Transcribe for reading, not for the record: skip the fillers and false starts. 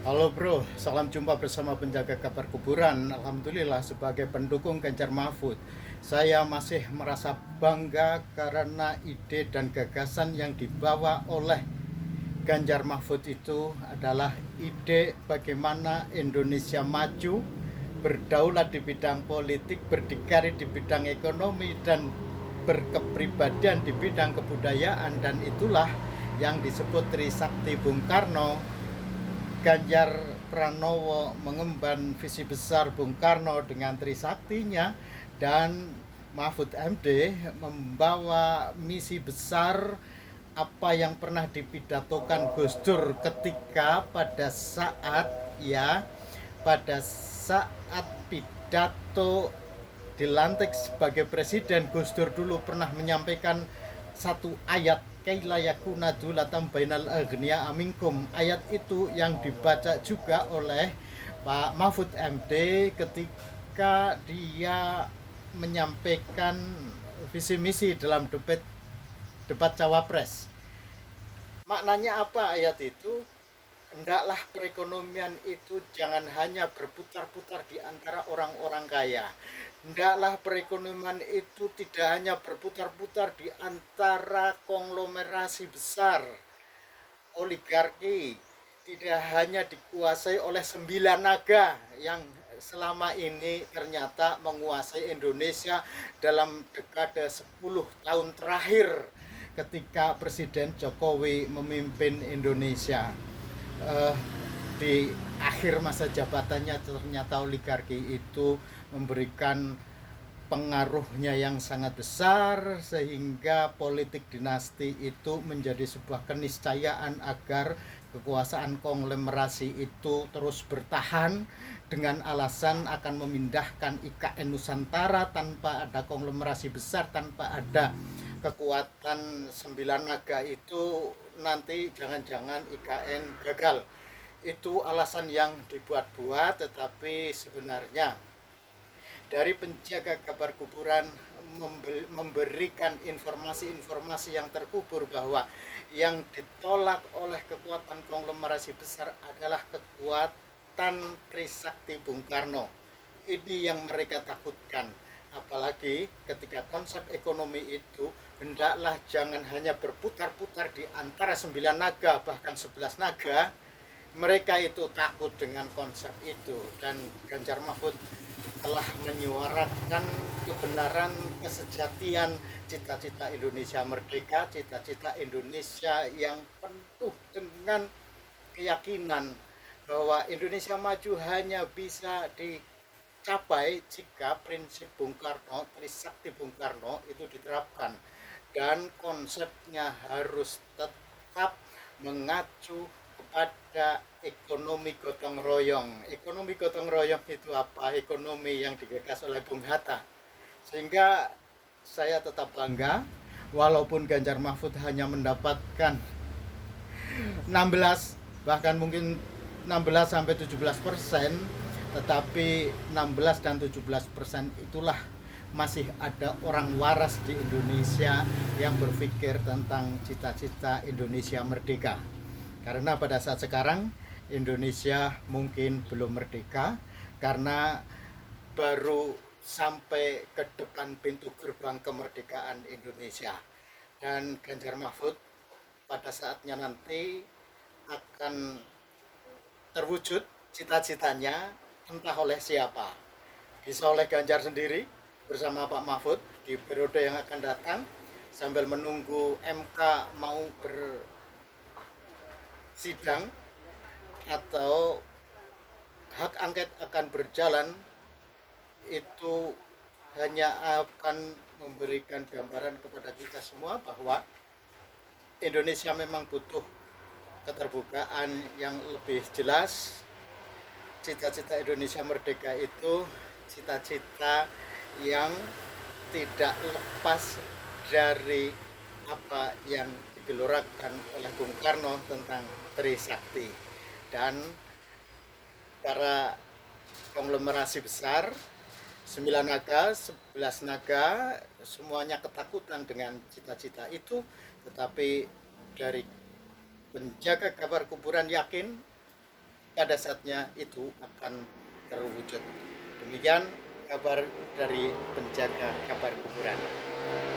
Halo bro, salam jumpa bersama penjaga kabar kuburan. Alhamdulillah sebagai pendukung Ganjar Mahfud, saya masih merasa bangga karena ide dan gagasan yang dibawa oleh Ganjar Mahfud itu adalah ide bagaimana Indonesia maju, berdaulat di bidang politik, berdikari di bidang ekonomi, dan berkepribadian di bidang kebudayaan. Dan itulah yang disebut Trisakti Bung Karno. Ganjar Pranowo mengemban visi besar Bung Karno dengan Trisaktinya, dan Mahfud MD membawa misi besar apa yang pernah dipidatokan Gus Dur ketika pada saat pidato dilantik sebagai presiden. Gus Dur dulu pernah menyampaikan satu ayat, kailayakuna dulatan bainal agniya aminkum. Ayat itu yang dibaca juga oleh Pak Mahfud MD ketika dia menyampaikan visi misi dalam debat cawapres. Maknanya apa ayat itu? Hendaklah perekonomian itu jangan hanya berputar-putar di antara orang-orang kaya. Hendaklah perekonomian itu tidak hanya berputar-putar di antara konglomerasi besar, oligarki, tidak hanya dikuasai oleh 9 naga yang selama ini ternyata menguasai Indonesia dalam dekade 10 tahun terakhir ketika Presiden Jokowi memimpin Indonesia. eh, di akhir masa jabatannya ternyata oligarki itu memberikan pengaruhnya yang sangat besar sehingga politik dinasti itu menjadi sebuah keniscayaan agar kekuasaan konglomerasi itu terus bertahan dengan alasan akan memindahkan IKN Nusantara. Tanpa ada konglomerasi besar, tanpa ada kekuatan 9 naga itu, nanti jangan-jangan IKN gagal. Itu alasan yang dibuat-buat, tetapi sebenarnya dari penjaga kabar kuburan memberikan informasi-informasi yang terkubur bahwa yang ditolak oleh kekuatan konglomerasi besar adalah kekuatan Trisakti Bung Karno. Ini yang mereka takutkan. Apalagi ketika konsep ekonomi itu hendaklah jangan hanya berputar-putar di antara 9 naga, bahkan 11 naga. Mereka itu takut dengan konsep itu, dan Ganjar Mahfud telah menyuarakan kebenaran, kesejatian, cita-cita Indonesia merdeka, cita-cita Indonesia yang penuh dengan keyakinan bahwa Indonesia maju hanya bisa dicapai jika prinsip Bung Karno, Trisakti Bung Karno itu diterapkan, dan konsepnya harus tetap mengacu kepada ekonomi gotong royong. Ekonomi gotong royong itu apa? Ekonomi yang digagas oleh Bung Hatta. Sehingga saya tetap bangga walaupun Ganjar Mahfud hanya mendapatkan 16, bahkan mungkin 16 sampai 17%, tetapi 16 dan 17% itulah masih ada orang waras di Indonesia yang berpikir tentang cita-cita Indonesia merdeka. Karena pada saat sekarang Indonesia mungkin belum merdeka karena baru sampai ke depan pintu gerbang kemerdekaan Indonesia. Dan Ganjar Mahfud pada saatnya nanti akan terwujud cita-citanya, entah oleh siapa. Bisa oleh Ganjar sendiri bersama Pak Mahfud di periode yang akan datang, sambil menunggu MK mau bersidang, atau hak angket akan berjalan. Itu hanya akan memberikan gambaran kepada kita semua bahwa Indonesia memang butuh keterbukaan yang lebih jelas. Cita-cita Indonesia merdeka itu cita-cita yang tidak lepas dari apa yang digelorakan oleh Bung Karno tentang Trisakti. Dan para konglomerasi besar, 9 naga, 11 naga, semuanya ketakutan dengan cita-cita itu. Tetapi dari penjaga kabar kuburan yakin pada saatnya itu akan terwujud. Demikian kabar dari penjaga kabar kuburan.